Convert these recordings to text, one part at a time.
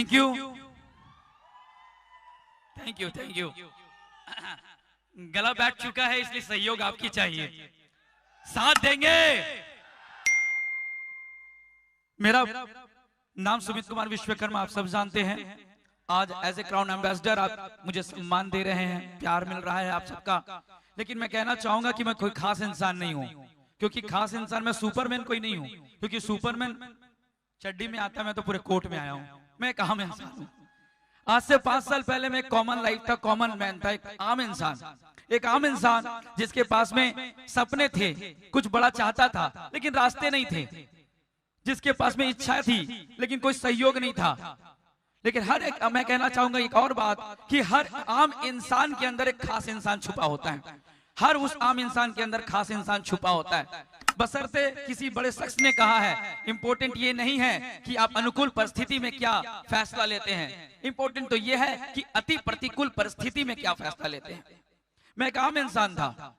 Thank you thank you thank you. गला बैठ चुका है इसलिए सहयोग आपकी चाहिए, साथ देंगे। मेरा नाम सुमित कुमार विश्वकर्मा, आप सब जानते हैं। आज एज ए क्राउन एम्बेसडर आप मुझे सम्मान दे रहे हैं, प्यार मिल रहा है आप सबका। लेकिन मैं कहना चाहूंगा कि मैं कोई खास इंसान नहीं हूं, क्योंकि खास इंसान मैं सुपरमैन कोई नहीं हूं, क्योंकि सुपरमैन चड्डी में आता, मैं तो पूरे कोट में आया हूं। मैं एक आम इंसान हूं। आज से 5 साल पहले मैं कॉमन लाइफ था, कॉमन मैन था, एक आम इंसान। एक आम इंसान जिसके पास में सपने थे, कुछ बड़ा चाहता था लेकिन रास्ते नहीं थे, जिसके पास में इच्छा थी लेकिन कोई सहयोग नहीं था। लेकिन हर एक, मैं कहना चाहूंगा एक और बात, कि हर आम इंसान के अंदर एक खास इंसान छुपा होता है। हर उस आम इंसान के अंदर खास इंसान छुपा होता है। बशर्ते किसी बड़े शख्स ने कहा है, इंपॉर्टेंट ये नहीं है कि आप अनुकूल परिस्थिति में क्या फैसला लेते हैं, इंपॉर्टेंट तो ये है कि अति प्रतिकूल परिस्थिति में क्या फैसला लेते हैं। मैं एक आम इंसान था।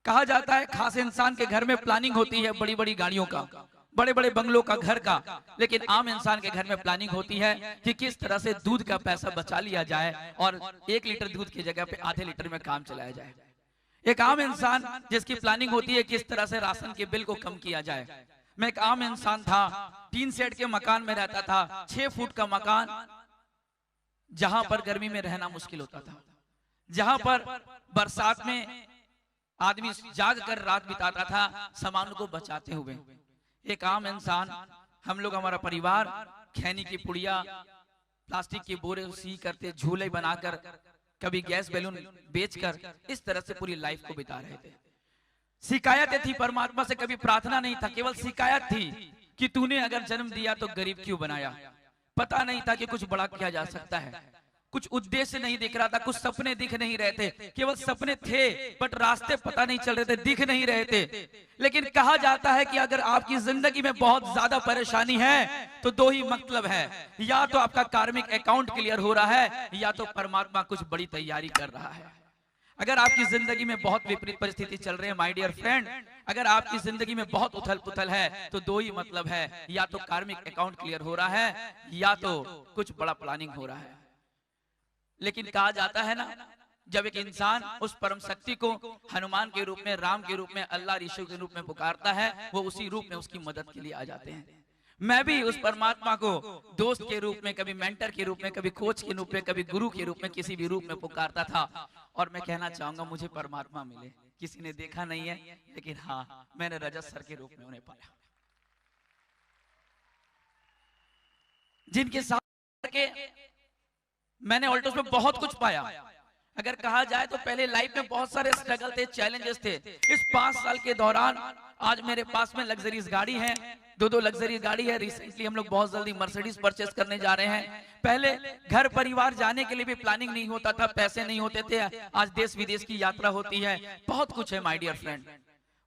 कहा जाता है खास इंसान के घर में प्लानिंग होती है बड़ी बड़ी गाड़ियों का, बड़े बड़े बंगलों का, घर का, लेकिन आम इंसान के घर में प्लानिंग होती है कि किस तरह से दूध का पैसा बचा लिया जाए और 1 लीटर दूध की जगह पे आधे लीटर में काम चलाया जाए। एक आम इंसान जिसकी प्लानिंग होती है किस तरह से राशन के बिल को कम किया जाए। मैं एक आम इंसान था, 3 सेट के मकान में रहता था, 6 फुट का मकान, जहां पर गर्मी में रहना मुश्किल होता था, जहां पर बरसात में आदमी जाग कर रात बिताता था सामान को बचाते हुए। एक आम इंसान, हम लोग, हमारा परिवार खैनी की पुड़िया, प्लास्टिक के बोरे सी करते, झूले बनाकर, कभी गैस बैलून बेचकर, इस तरह से पूरी लाइफ को बिता रहे थे। शिकायतें थी परमात्मा से, कभी प्रार्थना नहीं था, केवल शिकायत थी कि तूने अगर जन्म दिया तो गरीब क्यों बनाया। पता नहीं था कि कुछ बड़ा किया जा सकता है, कुछ उद्देश्य नहीं दिख रहा था, कुछ सपने दिख नहीं रहे थे। केवल सपने थे बट रास्ते पता नहीं चल रहे थे, दिख नहीं रहे थे। लेकिन कहा जाता है कि अगर आपकी जिंदगी में बहुत ज्यादा परेशानी है तो 2 ही मतलब है, या तो आपका कार्मिक अकाउंट क्लियर हो रहा है, या तो परमात्मा कुछ बड़ी तैयारी कर रहा है। अगर आपकी जिंदगी में बहुत विपरीत परिस्थिति चल रही है माय डियर फ्रेंड, अगर आपकी जिंदगी में बहुत उथल पुथल है तो 2 ही मतलब है, या तो कार्मिक अकाउंट क्लियर हो रहा है, या तो कुछ बड़ा प्लानिंग हो रहा है। लेकिन कहा जाता है ना, जब एक इंसान उस परम शक्ति को हनुमान के रूप में, राम के रूप में, अल्लाह ऋषि के रूप में पुकारता है, वो उसी रूप में उसकी मदद के लिए आ जाते हैं। मैं भी उस परमात्मा को दोस्त के रूप में, कभी मेंटर के रूप में, कभी कोच के रूप में, कभी गुरु के रूप में, किसी भी रूप में पुकारता था। और मैं कहना चाहूंगा मुझे परमात्मा मिले, किसी ने देखा नहीं है, लेकिन हाँ, मैंने रजत सर के रूप में उन्हें पाया, जिनके साथ के मैंने ऑल्टोस में बहुत कुछ पाया। अगर कहा जाए तो पहले लाइफ में बहुत सारे स्ट्रगल थे, चैलेंजेस थे। इस 5 साल के दौरान आज मेरे पास में लग्जरीज गाड़ी है, 2 लग्जरी गाड़ी है। रिसेंटली हम लोग बहुत जल्दी मर्सिडीज परचेस करने जा रहे हैं। पहले घर परिवार जाने के लिए भी प्लानिंग नहीं होता था, पैसे नहीं होते थे, आज देश विदेश की यात्रा होती है। बहुत कुछ है माय डियर फ्रेंड,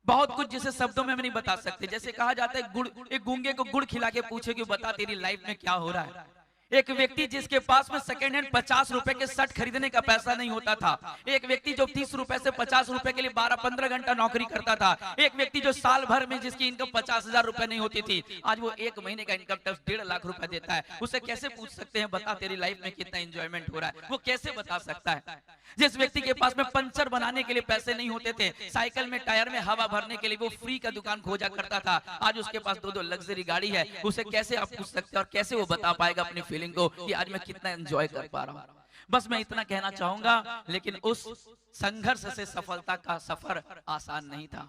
बहुत कुछ जिसे शब्दों में नहीं बता सकते। जैसे कहा जाता है गुड़, एक गूंगे को गुड़ खिला के पूछे कि बता तेरी लाइफ में क्या हो रहा है। एक व्यक्ति जिसके पास में सेकंड हैंड 50 रुपए के शर्ट खरीदने का पैसा नहीं होता था, एक व्यक्ति जो 30 रुपए से 50 रुपए के लिए 12-15 घंटा नौकरी करता था, एक व्यक्ति जो साल भर में जिसकी इनकम 50,000 रुपए नहीं होती थी, आज वो 1 महीने का इनकम टैक्स 1.5 लाख रुपए देता है। उसे कैसे पूछ सकते हैं बता तेरी लाइफ में कितना एंजॉयमेंट हो रहा है, वो कैसे बता सकता है। जिस व्यक्ति के पास में पंचर बनाने के लिए पैसे नहीं होते थे, साइकिल में टायर में हवा भरने के लिए वो फ्री का दुकान खोजा करता था, आज उसके पास 2 लग्जरी गाड़ी है। उसे कैसे आप पूछ सकते हैं और कैसे वो बता पाएगा अपनी फीलिंग को कि आज मैं कितना एंजॉय कर पा रहा हूं। बस मैं इतना कहना चाहूंगा। लेकिन उस संघर्ष से सफलता का सफर आसान नहीं था,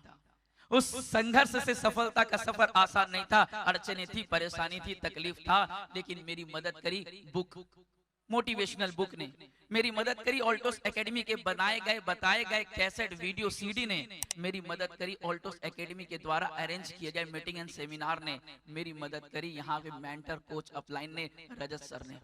उस संघर्ष से सफलता का सफर आसान नहीं था। अड़चने थी, परेशानी थी, तकलीफ था, लेकिन मेरी मदद करी बुक, मोटिवेशनल बुक ने मेरी मदद करी। ऑल्टोस एकेडमी के बनाए गए, बताए गए कैसेट, वीडियो, सीडी ने मेरी मदद करी। ऑल्टोस एकेडमी के द्वारा अरेंज किए गए मीटिंग एंड सेमिनार ने मेरी मदद करी। यहाँ पे मेंटर, कोच, अपलाइन ने, रजत सर ने।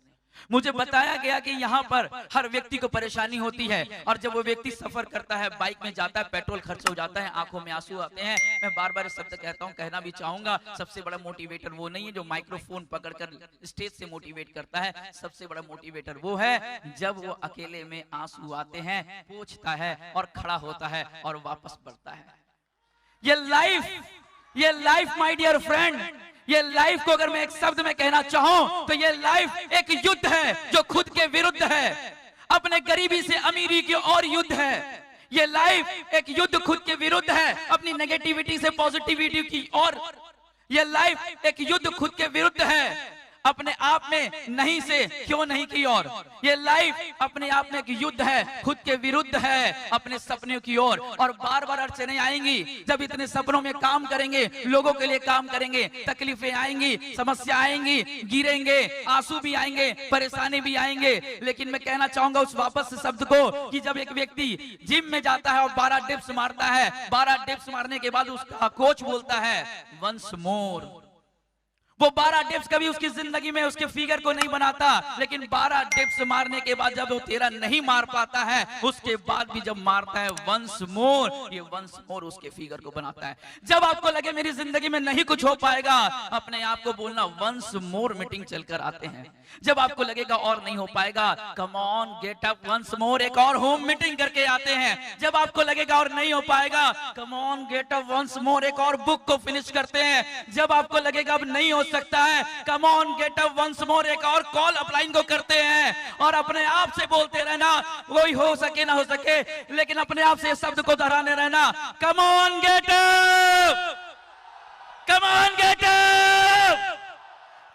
मुझे बताया गया कि यहाँ पर हर व्यक्ति को परेशानी होती है, और जब वो व्यक्ति सफर करता है, बाइक में जाता है, पेट्रोल खर्च हो जाता है, आंखों में आंसू आते हैं। मैं बार बार शब्द कहता हूँ, कहना भी चाहूंगा, सबसे बड़ा मोटिवेटर वो नहीं है जो माइक्रोफोन पकड़कर स्टेज से मोटिवेट करता है। सबसे बड़ा मोटिवेटर वो है जब वो अकेले में आंसू आते हैं, पोंछता है और खड़ा होता है और वापस बढ़ता है। ये लाइफ, ये लाइफ माय डियर फ्रेंड, ये लाइफ को अगर मैं एक शब्द में कहना चाहूं तो ये लाइफ एक युद्ध है जो खुद के विरुद्ध है, अपने गरीबी से अमीरी की ओर युद्ध है। ये लाइफ एक युद्ध खुद के विरुद्ध है, अपनी नेगेटिविटी से पॉजिटिविटी की ओर। ये लाइफ एक युद्ध खुद के विरुद्ध है, अपने आप में नहीं से क्यों नहीं की ओर। ये लाइफ अपने आप में एक युद्ध है, खुद के विरुद्ध है, अपने सपनों की ओर। और बार बार अड़चनें आएंगी, जब इतने सपनों में काम करेंगे, लोगों के लिए काम करेंगे, तकलीफें आएंगी, समस्या आएंगी, गिरेंगे, आंसू भी आएंगे, परेशानी भी आएंगे। लेकिन मैं कहना चाहूंगा उस वापस से शब्द को कि जब एक व्यक्ति जिम में जाता है और 12 डिप्स मारता है, 12 डिप्स मारने के बाद उसका कोच बोलता है वंस मोर। वो 12 डिप्स कभी उसकी जिंदगी में उसके फिगर को नहीं बनाता, लेकिन 12 डिप्स मारने के बाद जब वो 13 नहीं मार पाता है, उसके बाद भी जब मारता है वंस मोर, ये वंस मोर उसके फिगर को बनाता है। जब आपको लगे मेरी जिंदगी में नहीं कुछ हो पाएगा, अपने आप को बोलना वंस मोर मीटिंग चलकर आते हैं। जब आपको लगेगा और नहीं हो पाएगा, come on get up once more, एक और होम मीटिंग करके आते हैं। जब आपको लगेगा और नहीं हो पाएगा, come on get up once more, एक और बुक को फिनिश करते हैं। जब आपको लगेगा अब नहीं हो सकता है, come on get up once more, एक और कॉल अपलाइन को करते हैं। और अपने आप से बोलते रहना, वही हो सके ना हो सके, लेकिन अपने आप से शब्द को दोहराने रहना, come on get up, come on get up,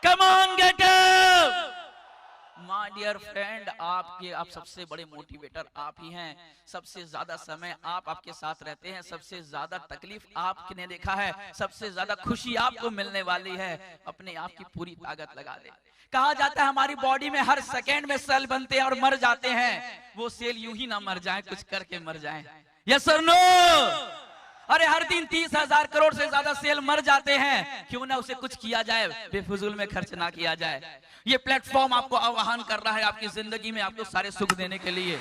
come on get up. My dear friend, आप सबसे बड़े मोटिवेटर आप ही हैं। सबसे ज्यादा समय आप आपके साथ रहते हैं, सबसे ज्यादा तकलीफ आपने देखा है, सबसे ज्यादा खुशी आपको मिलने वाली है। अपने आप की पूरी ताकत लगा दे। कहा जाता है हमारी बॉडी में हर सेकेंड में सेल बनते हैं और मर जाते हैं। वो सेल यूं ही ना मर जाए, कुछ करके मर जाए। यस और नो? अरे हर दिन 30,000 करोड़ से ज्यादा सेल मर जाते हैं, क्यों ना उसे कुछ किया जाए, बेफिजूल में खर्च ना किया जाए। ये प्लेटफॉर्म आपको आह्वान कर रहा है आपकी जिंदगी में आपको सारे सुख देने के लिए।